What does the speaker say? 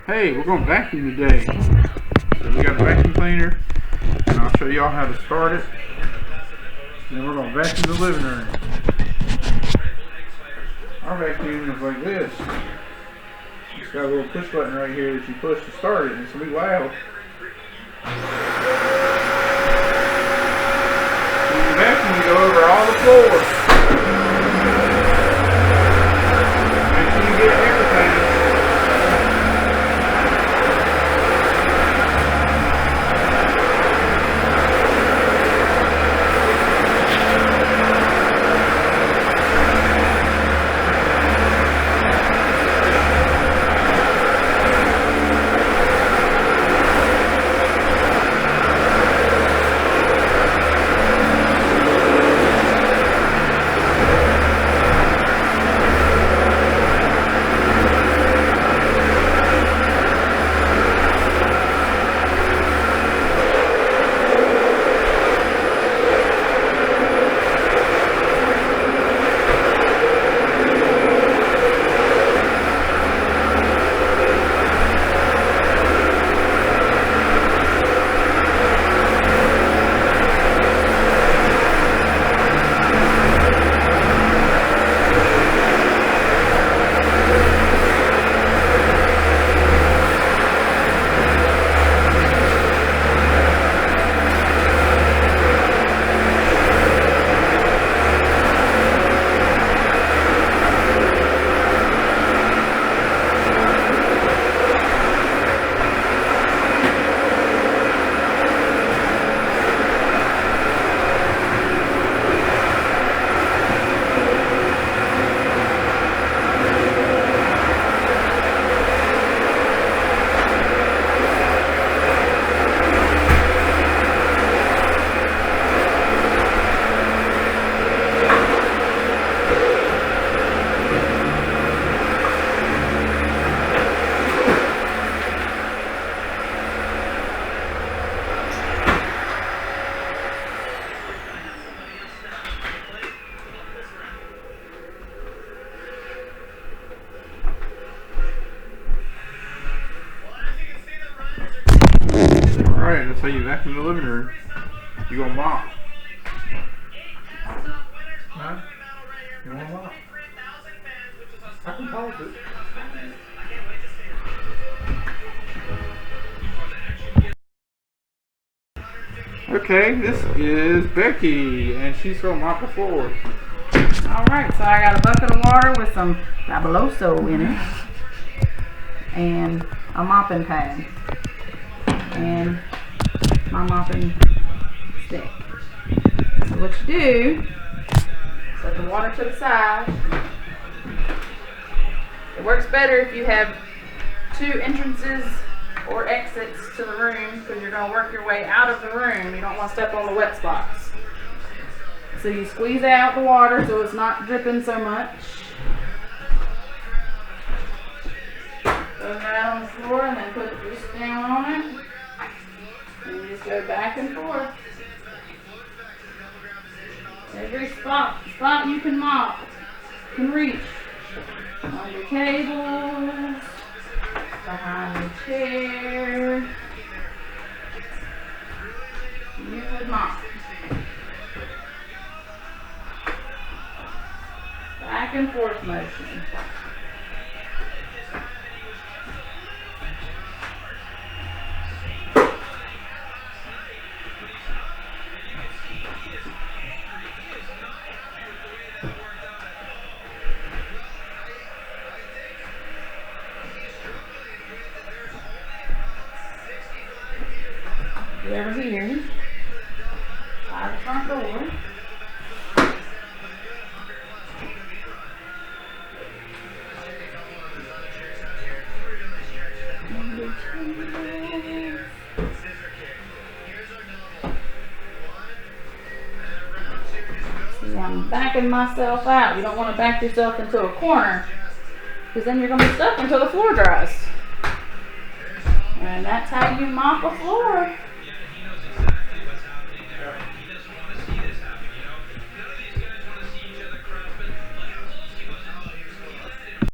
Hey, we're going to vacuum today. So we got a vacuum cleaner, and I'll show y'all how to start it. And then we're going to vacuum the living room. Our vacuum is like this. It's got a little push button right here that you push to start it, and it's going to be loud. When you vacuum, you go over all the floors. Make sure you get everything. Alright, that's how you vacuum the living room. You gonna mop. Huh? You wanna mop? I can pause it. Okay, this is Becky, and she's gonna mop the floor. Alright, so I got a bucket of water with some Fabuloso in it, and a mopping pad, and my mopping stick. So what you do, set the water to the side. It works better if you have two entrances or exits to the room, because you're going to work your way out of the room. You don't want to step on the wet spots. So you squeeze out the water so it's not dripping so much. Throw that on the floor and then put this down on it. And you just go back and forth. Every spot you can mop, you can reach. On your tables, behind the chair. You would mop. Back and forth motion. Get over here, by the front door. See, I'm backing myself out. You don't want to back yourself into a corner, because then you're going to be stuck until the floor dries. And that's how you mop a floor.